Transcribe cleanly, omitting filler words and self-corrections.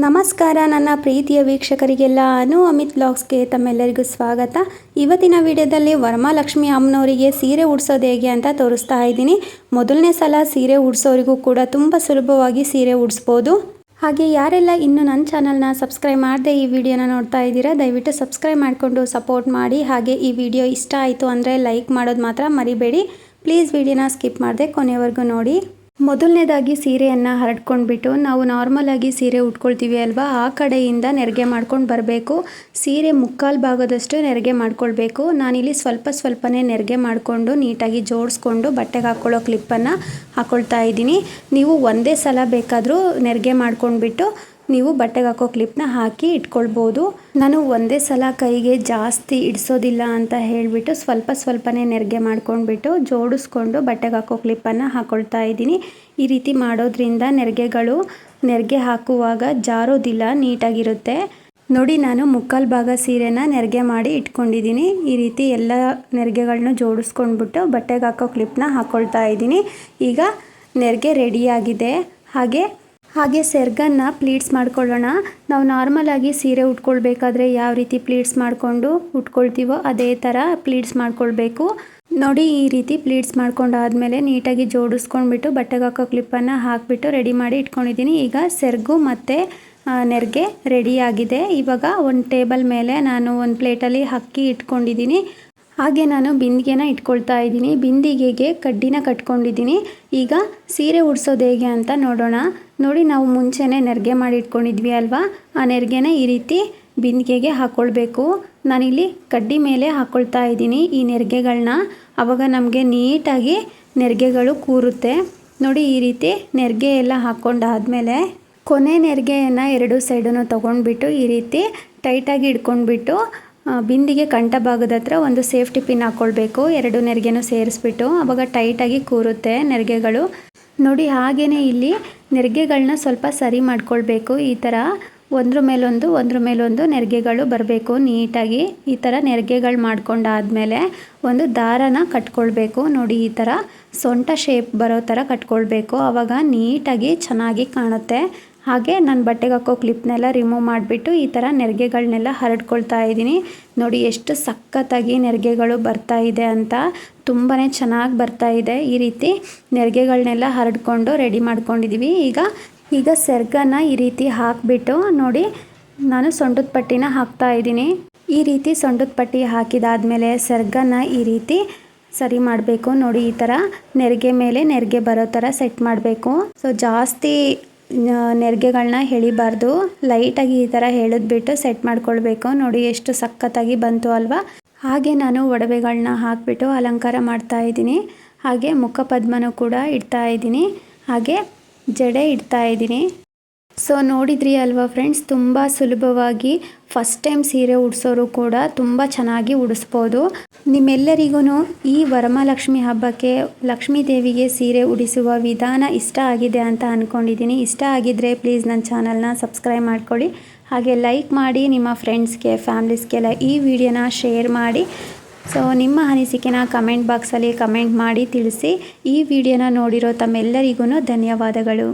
ನಮಸ್ಕಾರ ನನ್ನ ಪ್ರೀತಿಯ ವೀಕ್ಷಕರಿಗೆಲ್ಲ ಅಮಿತ್ ವ್ಲಾಗ್ಸ್ಗೆ ತಮ್ಮೆಲ್ಲರಿಗೂ ಸ್ವಾಗತ. ಇವತ್ತಿನ ವಿಡಿಯೋದಲ್ಲಿ ವರಮಹಾಲಕ್ಷ್ಮಿ ಅಮ್ಮನವರಿಗೆ ಸೀರೆ ಉಡಿಸೋದು ಹೇಗೆ ಅಂತ ತೋರಿಸ್ತಾ ಇದ್ದೀನಿ. ಮೊದಲನೇ ಸಲ ಸೀರೆ ಉಡಿಸೋರಿಗೂ ಕೂಡ ತುಂಬ ಸುಲಭವಾಗಿ ಸೀರೆ ಉಡಿಸ್ಬೋದು. ಹಾಗೆ ಯಾರೆಲ್ಲ ಇನ್ನೂ ನನ್ನ ಚಾನಲ್ನ ಸಬ್ಸ್ಕ್ರೈಬ್ ಮಾಡದೆ ಈ ವಿಡಿಯೋನ ನೋಡ್ತಾ ಇದ್ದೀರಾ, ದಯವಿಟ್ಟು ಸಬ್ಸ್ಕ್ರೈಬ್ ಮಾಡಿಕೊಂಡು ಸಪೋರ್ಟ್ ಮಾಡಿ. ಹಾಗೆ ಈ ವಿಡಿಯೋ ಇಷ್ಟ ಆಯಿತು ಅಂದರೆ ಲೈಕ್ ಮಾಡೋದು ಮಾತ್ರ ಮರಿಬೇಡಿ. ಪ್ಲೀಸ್ ವಿಡಿಯೋನ ಸ್ಕಿಪ್ ಮಾಡದೆ ಕೊನೆವರೆಗೂ ನೋಡಿ. ಮೊದಲನೇದಾಗಿ ಸೀರೆಯನ್ನು ಹರಡ್ಕೊಂಡ್ಬಿಟ್ಟು ನಾವು ನಾರ್ಮಲಾಗಿ ಸೀರೆ ಉಟ್ಕೊಳ್ತೀವಿ ಅಲ್ವಾ, ಆ ಕಡೆಯಿಂದ ನೆರಿಗೆ ಮಾಡ್ಕೊಂಡು ಬರಬೇಕು. ಸೀರೆ ಮುಕ್ಕಾಲು ಭಾಗದಷ್ಟು ನೆರಿಗೆ ಮಾಡ್ಕೊಳ್ಬೇಕು. ನಾನಿಲ್ಲಿ ಸ್ವಲ್ಪನೇ ನೆರಿಗೆ ಮಾಡಿಕೊಂಡು ನೀಟಾಗಿ ಜೋಡಿಸ್ಕೊಂಡು ಬಟ್ಟೆಗೆ ಹಾಕ್ಕೊಳ್ಳೋ ಕ್ಲಿಪ್ಪನ್ನು ಹಾಕ್ಕೊಳ್ತಾ ಇದ್ದೀನಿ. ನೀವು ಒಂದೇ ಸಲ ಬೇಕಾದರೂ ನೆರಿಗೆ ಮಾಡ್ಕೊಂಡ್ಬಿಟ್ಟು ನೀವು ಬಟ್ಟೆಗೆ ಹಾಕೋ ಕ್ಲಿಪ್ನ ಹಾಕಿ ಇಟ್ಕೊಳ್ಬೋದು. ನಾನು ಒಂದೇ ಸಲ ಕೈಗೆ ಜಾಸ್ತಿ ಇಡಿಸೋದಿಲ್ಲ ಅಂತ ಹೇಳಿಬಿಟ್ಟು ಸ್ವಲ್ಪನೇ ನೆರಿಗೆ ಮಾಡ್ಕೊಂಡ್ಬಿಟ್ಟು ಜೋಡಿಸ್ಕೊಂಡು ಬಟ್ಟೆಗೆ ಹಾಕೋ ಕ್ಲಿಪ್ಪನ್ನು ಹಾಕ್ಕೊಳ್ತಾ ಇದ್ದೀನಿ. ಈ ರೀತಿ ಮಾಡೋದ್ರಿಂದ ನೆರಿಗೆ ಹಾಕುವಾಗ ಜಾರೋದಿಲ್ಲ, ನೀಟಾಗಿರುತ್ತೆ. ನೋಡಿ, ನಾನು ಮುಕ್ಕಾಲು ಭಾಗ ಸೀರೆನ ನೆರಿಗೆ ಮಾಡಿ ಇಟ್ಕೊಂಡಿದ್ದೀನಿ. ಈ ರೀತಿ ಎಲ್ಲ ನೆರಿಗೆಗಳನ್ನೂ ಜೋಡಿಸ್ಕೊಂಡ್ಬಿಟ್ಟು ಬಟ್ಟೆಗೆ ಹಾಕೋ ಕ್ಲಿಪ್ನ ಹಾಕ್ಕೊಳ್ತಾ ಇದ್ದೀನಿ. ಈಗ ನೆರಿಗೆ ರೆಡಿಯಾಗಿದೆ. ಹಾಗೆ ಸೆರ್ಗನ್ನು ಪ್ಲೀಟ್ಸ್ ಮಾಡ್ಕೊಳ್ಳೋಣ. ನಾವು ನಾರ್ಮಲಾಗಿ ಸೀರೆ ಉಟ್ಕೊಳ್ಬೇಕಾದ್ರೆ ಯಾವ ರೀತಿ ಪ್ಲೀಟ್ಸ್ ಮಾಡಿಕೊಂಡು ಉಟ್ಕೊಳ್ತೀವೋ ಅದೇ ಥರ ಪ್ಲೀಟ್ಸ್ ಮಾಡ್ಕೊಳ್ಬೇಕು. ನೋಡಿ, ಈ ರೀತಿ ಪ್ಲೀಟ್ಸ್ ಮಾಡ್ಕೊಂಡಾದ್ಮೇಲೆ ನೀಟಾಗಿ ಜೋಡಿಸ್ಕೊಂಡ್ಬಿಟ್ಟು ಬಟ್ಟೆಗೆ ಹಾಕೋ ಕ್ಲಿಪ್ಪನ್ನು ಹಾಕಿಬಿಟ್ಟು ರೆಡಿ ಮಾಡಿ ಇಟ್ಕೊಂಡಿದ್ದೀನಿ. ಈಗ ಸೆರ್ಗು ಮತ್ತು ನೆರಿಗೆ ರೆಡಿಯಾಗಿದೆ. ಇವಾಗ ಒಂದು ಟೇಬಲ್ ಮೇಲೆ ನಾನು ಒಂದು ಪ್ಲೇಟಲ್ಲಿ ಅಕ್ಕಿ ಇಟ್ಕೊಂಡಿದ್ದೀನಿ. ಹಾಗೆ ನಾನು ಬಿಂದಿಗೆನ ಇಟ್ಕೊಳ್ತಾ ಇದ್ದೀನಿ. ಬಿಂದಿಗೆಗೆ ಕಡ್ಡಿನ ಕಟ್ಕೊಂಡಿದ್ದೀನಿ. ಈಗ ಸೀರೆ ಉಡಿಸೋದು ಹೇಗೆ ಅಂತ ನೋಡೋಣ. ನೋಡಿ, ನಾವು ಮುಂಚೆನೇ ನೆರಿಗೆ ಮಾಡಿ ಇಟ್ಕೊಂಡಿದ್ವಿ ಅಲ್ವಾ, ಆ ನೆರಿಗೆನ ಈ ರೀತಿ ಬಿಂದಿಗೆಗೆ ಹಾಕ್ಕೊಳ್ಬೇಕು. ನಾನಿಲ್ಲಿ ಕಡ್ಡಿ ಮೇಲೆ ಹಾಕ್ಕೊಳ್ತಾ ಇದ್ದೀನಿ ಈ ನೆರಿಗೆಗಳನ್ನ. ಆವಾಗ ನಮಗೆ ನೀಟಾಗಿ ನೆರಿಗೆಗಳು ಕೂರುತ್ತೆ. ನೋಡಿ, ಈ ರೀತಿ ನೆರಿಗೆ ಎಲ್ಲ ಹಾಕ್ಕೊಂಡಾದ್ಮೇಲೆ ಕೊನೆ ನೆರಿಗೆಯನ್ನು ಎರಡು ಸೈಡನ್ನು ತೊಗೊಂಡ್ಬಿಟ್ಟು ಈ ರೀತಿ ಟೈಟಾಗಿ ಇಟ್ಕೊಂಡ್ಬಿಟ್ಟು ಬಿಂದಿಗೆ ಕಂಠ ಭಾಗದ ಹತ್ರ ಒಂದು ಸೇಫ್ಟಿ ಪಿನ್ ಹಾಕ್ಕೊಳ್ಬೇಕು. ಎರಡು ನೆರಿಗೆನೂ ಸೇರಿಸ್ಬಿಟ್ಟು ಆವಾಗ ಟೈಟಾಗಿ ಕೂರುತ್ತೆ ನೆರಿಗೆಗಳು. ನೋಡಿ, ಹಾಗೆಯೇ ಇಲ್ಲಿ ನೆರಿಗೆಗಳನ್ನ ಸ್ವಲ್ಪ ಸರಿ ಮಾಡ್ಕೊಳ್ಬೇಕು. ಈ ಥರ ಒಂದ್ರ ಮೇಲೊಂದು ನೆರಿಗೆಗಳು ಬರಬೇಕು ನೀಟಾಗಿ. ಈ ಥರ ನೆರಿಗೆಗಳು ಮಾಡ್ಕೊಂಡಾದ್ಮೇಲೆ ಒಂದು ದಾರನ ಕಟ್ಕೊಳ್ಬೇಕು. ನೋಡಿ, ಈ ಥರ ಸೊಂಟ ಶೇಪ್ ಬರೋ ಥರ ಕಟ್ಕೊಳ್ಬೇಕು. ಆವಾಗ ನೀಟಾಗಿ ಚೆನ್ನಾಗಿ ಕಾಣುತ್ತೆ. ಹಾಗೆ ನಾನು ಬಟ್ಟೆಗೆ ಹಾಕೋ ಕ್ಲಿಪ್ನೆಲ್ಲ ರಿಮೂವ್ ಮಾಡಿಬಿಟ್ಟು ಈ ಥರ ನೆರಿಗೆಗಳನ್ನೆಲ್ಲ ಹರಡ್ಕೊಳ್ತಾ ಇದ್ದೀನಿ. ನೋಡಿ, ಎಷ್ಟು ಸಖತ್ತಾಗಿ ನೆರಿಗೆಗಳು ಬರ್ತಾ ಇದೆ ಅಂತ, ತುಂಬಾ ಚೆನ್ನಾಗಿ ಬರ್ತಾ ಇದೆ. ಈ ರೀತಿ ನೆರಿಗೆಗಳನ್ನೆಲ್ಲ ಹರಡ್ಕೊಂಡು ರೆಡಿ ಮಾಡ್ಕೊಂಡಿದ್ದೀವಿ. ಈಗ ಸೆರ್ಗನ್ನು ಈ ರೀತಿ ಹಾಕಿಬಿಟ್ಟು ನೋಡಿ, ನಾನು ಸೊಂಟದ ಪಟ್ಟಿನ ಹಾಕ್ತಾ ಇದ್ದೀನಿ. ಈ ರೀತಿ ಸೊಂಟದ ಪಟ್ಟಿ ಹಾಕಿದಾದ್ಮೇಲೆ ಸೆರ್ಗನ್ನು ಈ ರೀತಿ ಸರಿ ಮಾಡಬೇಕು. ನೋಡಿ, ಈ ಥರ ನೆರಿಗೆ ಮೇಲೆ ನೆರಿಗೆ ಬರೋ ಥರ ಸೆಟ್ ಮಾಡಬೇಕು. ಸೊ ಜಾಸ್ತಿ ನೆರಿಗೆಗಳನ್ನ ಎಳಿಬಾರ್ದು, ಲೈಟಾಗಿ ಈ ಥರ ಎಳೆದ್ಬಿಟ್ಟು ಸೆಟ್ ಮಾಡ್ಕೊಳ್ಬೇಕು. ನೋಡಿ, ಎಷ್ಟು ಸಖತ್ತಾಗಿ ಬಂತು ಅಲ್ವಾ. ಹಾಗೆ ನಾನು ಒಡವೆಗಳನ್ನ ಹಾಕಿಬಿಟ್ಟು ಅಲಂಕಾರ ಮಾಡ್ತಾ ಇದ್ದೀನಿ. ಹಾಗೆ ಮುಖಪದ್ಮನೂ ಕೂಡ ಇಡ್ತಾ ಇದ್ದೀನಿ. ಹಾಗೆ ಜಡೆ ಇಡ್ತಾ ಇದ್ದೀನಿ. ಸೊ ನೋಡಿದ್ರಿ ಅಲ್ವಾ ಫ್ರೆಂಡ್ಸ್, ತುಂಬ ಸುಲಭವಾಗಿ ಫಸ್ಟ್ ಟೈಮ್ ಸೀರೆ ಉಡಿಸೋರು ಕೂಡ ತುಂಬ ಚೆನ್ನಾಗಿ ಉಡಿಸ್ಬೋದು. ನಿಮ್ಮೆಲ್ಲರಿಗೂ ಈ ವರಮಹಾಲಕ್ಷ್ಮಿ ಹಬ್ಬಕ್ಕೆ ಲಕ್ಷ್ಮೀ ದೇವಿಗೆ ಸೀರೆ ಉಡಿಸುವ ವಿಧಾನ ಇಷ್ಟ ಆಗಿದೆ ಅಂತ ಅಂದ್ಕೊಂಡಿದ್ದೀನಿ. ಇಷ್ಟ ಆಗಿದ್ದರೆ ಪ್ಲೀಸ್ ನನ್ನ ಚಾನಲ್ನ ಸಬ್ಸ್ಕ್ರೈಬ್ ಮಾಡ್ಕೊಳ್ಳಿ. ಹಾಗೆ ಲೈಕ್ ಮಾಡಿ, ನಿಮ್ಮ ಫ್ರೆಂಡ್ಸ್ಗೆ ಫ್ಯಾಮ್ಲೀಸ್ಗೆಲ್ಲ ಈ ವಿಡಿಯೋನ ಶೇರ್ ಮಾಡಿ. ಸೊ ನಿಮ್ಮ ಅನಿಸಿಕೆನ ಕಮೆಂಟ್ ಬಾಕ್ಸಲ್ಲಿ ಕಮೆಂಟ್ ಮಾಡಿ ತಿಳಿಸಿ. ಈ ವಿಡಿಯೋನ ನೋಡಿರೋ ತಮ್ಮೆಲ್ಲರಿಗೂ ಧನ್ಯವಾದಗಳು.